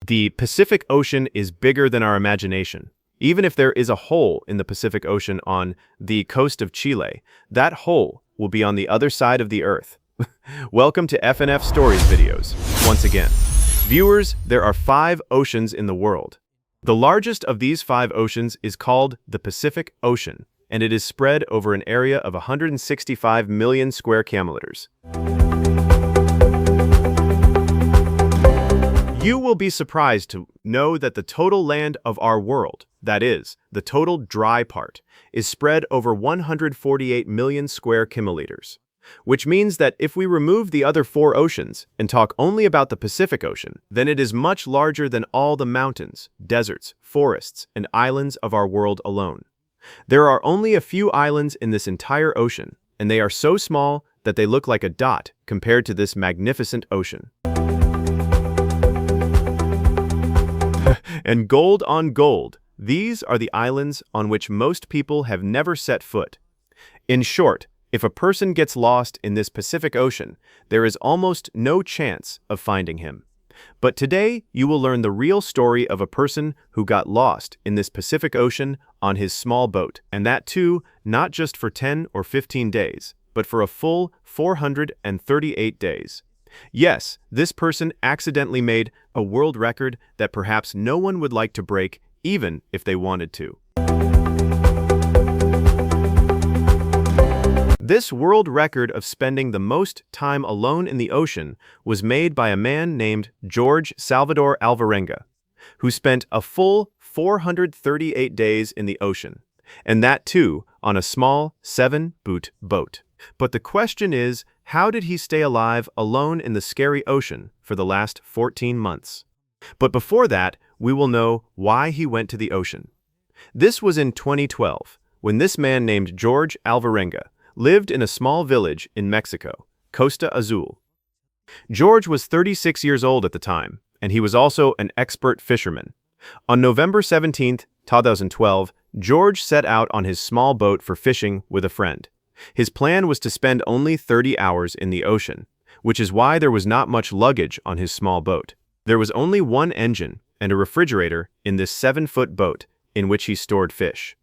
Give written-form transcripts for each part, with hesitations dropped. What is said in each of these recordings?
The Pacific Ocean is bigger than our imagination. Even if there is a hole in the Pacific Ocean on the coast of Chile, that hole will be on the other side of the Earth. Welcome to FNF Stories videos, once again. Viewers, there are 5 oceans in the world. The largest of these 5 oceans is called the Pacific Ocean, and it is spread over an area of 165 million square kilometers. You will be surprised to know that the total land of our world, that is, the total dry part, is spread over 148 million square kilometers, which means that if we remove the other 4 oceans and talk only about the Pacific Ocean, then it is much larger than all the mountains, deserts, forests, and islands of our world alone. There are only a few islands in this entire ocean, and they are so small that they look like a dot compared to this magnificent ocean. And gold on gold, these are the islands on which most people have never set foot. In short, if a person gets lost in this Pacific Ocean, there is almost no chance of finding him. But today, you will learn the real story of a person who got lost in this Pacific Ocean on his small boat, and that too, not just for 10 or 15 days, but for a full 438 days. Yes, this person accidentally made a world record that perhaps no one would like to break, even if they wanted to. This world record of spending the most time alone in the ocean was made by a man named George Salvador Alvarenga, who spent a full 438 days in the ocean, and that too on a small 7-boot boat. But the question is, how did he stay alive alone in the scary ocean for the last 14 months? But before that, we will know why he went to the ocean. This was in 2012, when this man named George Alvarenga lived in a small village in Mexico, Costa Azul. George was 36 years old at the time, and he was also an expert fisherman. On November 17, 2012, George set out on his small boat for fishing with a friend. His plan was to spend only 30 hours in the ocean, which is why there was not much luggage on his small boat. There was only one engine and a refrigerator in this 7-foot boat in which he stored fish.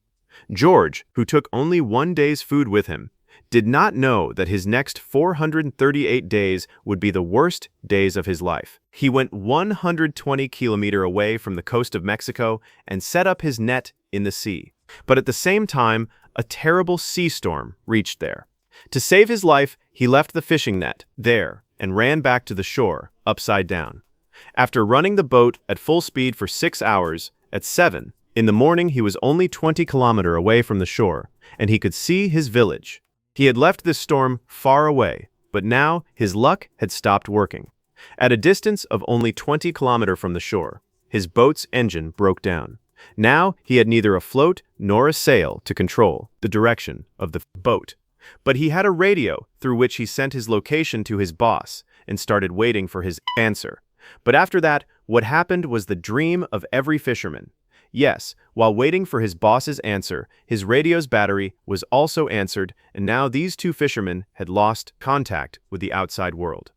George, who took only 1 day's food with him, did not know that his next 438 days would be the worst days of his life. He went 120 kilometers away from the coast of Mexico and set up his net in the sea. But at the same time, a terrible sea storm reached there. To save his life, he left the fishing net there and ran back to the shore, upside down. After running the boat at full speed for 6 hours, at 7 in the morning he was only 20 kilometers away from the shore, and he could see his village. He had left this storm far away, but now his luck had stopped working. At a distance of only 20 kilometers from the shore, his boat's engine broke down. Now he had neither a float nor a sail to control the direction of the boat. But he had a radio through which he sent his location to his boss and started waiting for his answer. But after that, what happened was the dream of every fisherman. Yes, while waiting for his boss's answer, his radio's battery was also answered, and now these 2 fishermen had lost contact with the outside world.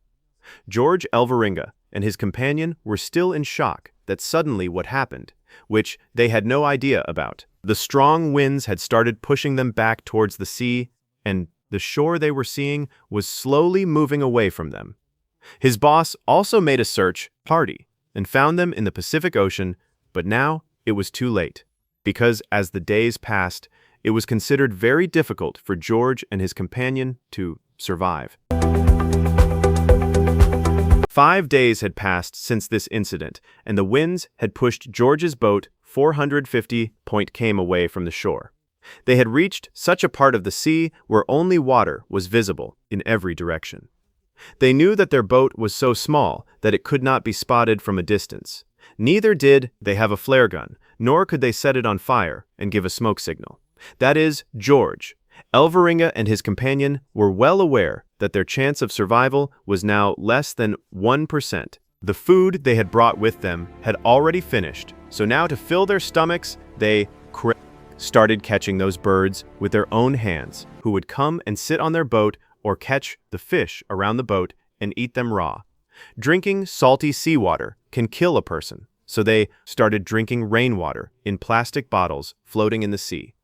George Alvarenga and his companion were still in shock that suddenly what happened, which they had no idea about. The strong winds had started pushing them back towards the sea, and the shore they were seeing was slowly moving away from them. His boss also made a search party and found them in the Pacific Ocean, but now it was too late, because as the days passed, it was considered very difficult for George and his companion to survive. 5 days had passed since this incident, and the winds had pushed George's boat 450 km away from the shore. They had reached such a part of the sea where only water was visible in every direction. They knew that their boat was so small that it could not be spotted from a distance. Neither did they have a flare gun, nor could they set it on fire and give a smoke signal. That is, George. Alvarenga and his companion were well aware that their chance of survival was now less than 1%. The food they had brought with them had already finished, so now to fill their stomachs, they started catching those birds with their own hands, who would come and sit on their boat or catch the fish around the boat and eat them raw. Drinking salty seawater can kill a person, so they started drinking rainwater in plastic bottles floating in the sea.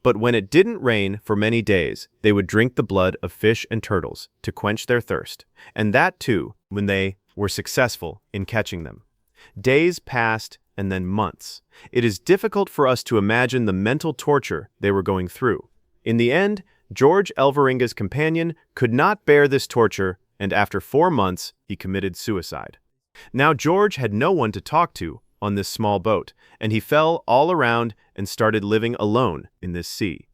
But when it didn't rain for many days, they would drink the blood of fish and turtles to quench their thirst, and that too when they were successful in catching them. Days passed and then months. It is difficult for us to imagine the mental torture they were going through. In the end, George Alvarenga's companion could not bear this torture, and after 4 months, he committed suicide. Now George had no one to talk to on this small boat, and he fell all around and started living alone in this sea.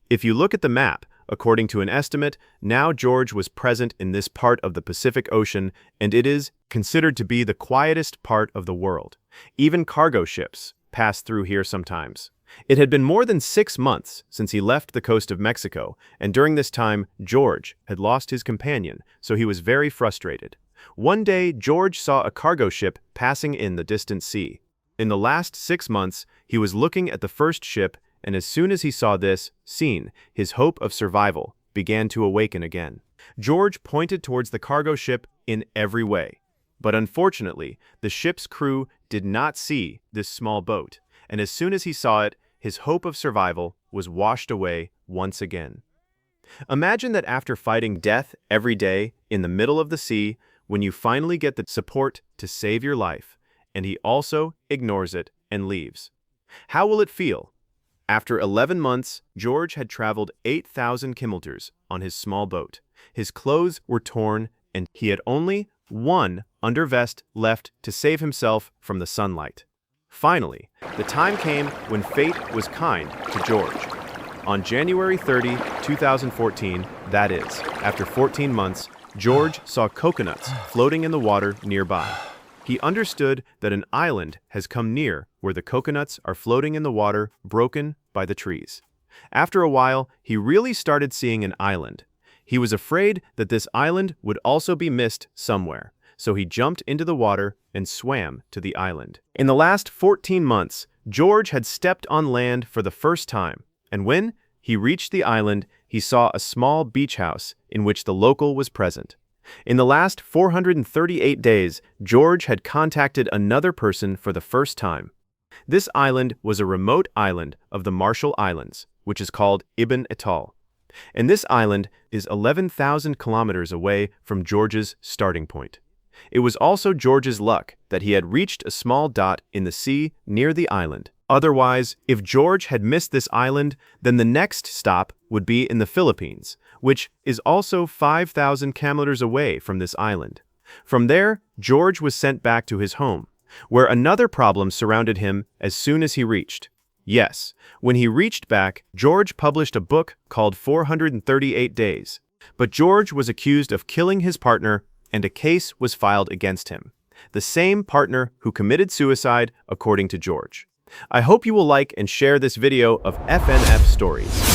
If you look at the map, according to an estimate, now George was present in this part of the Pacific Ocean, and it is considered to be the quietest part of the world. Even cargo ships pass through here sometimes. It had been more than 6 months since he left the coast of Mexico, and during this time, George had lost his companion, so he was very frustrated. One day, George saw a cargo ship passing in the distant sea. In the last 6 months, he was looking at the first ship, and as soon as he saw this scene, his hope of survival began to awaken again. George pointed towards the cargo ship in every way. But unfortunately, the ship's crew did not see this small boat, and as soon as he saw it, his hope of survival was washed away once again. Imagine that after fighting death every day in the middle of the sea, when you finally get the support to save your life, and he also ignores it and leaves. How will it feel? After 11 months, George had traveled 8,000 kilometers on his small boat. His clothes were torn, and he had only one undervest left to save himself from the sunlight. Finally, the time came when fate was kind to George. On January 30, 2014, that is, after 14 months, George saw coconuts floating in the water nearby. He understood that an island has come near where the coconuts are floating in the water, broken by the trees. After a while, he really started seeing an island. He was afraid that this island would also be missed somewhere, so he jumped into the water and swam to the island. In the last 14 months, George had stepped on land for the first time, and when he reached the island, he saw a small beach house in which the local was present. In the last 438 days, George had contacted another person for the first time. This island was a remote island of the Marshall Islands, which is called Ibn Atoll. And this island is 11,000 kilometers away from George's starting point. It was also George's luck that he had reached a small dot in the sea near the island. Otherwise, if George had missed this island, then the next stop would be in the Philippines, which is also 5,000 kilometers away from this island. From there, George was sent back to his home, where another problem surrounded him as soon as he reached. Yes, when he reached back, George published a book called 438 Days. But George was accused of killing his partner, and a case was filed against him. The same partner who committed suicide, according to George. I hope you will like and share this video of FNF Stories.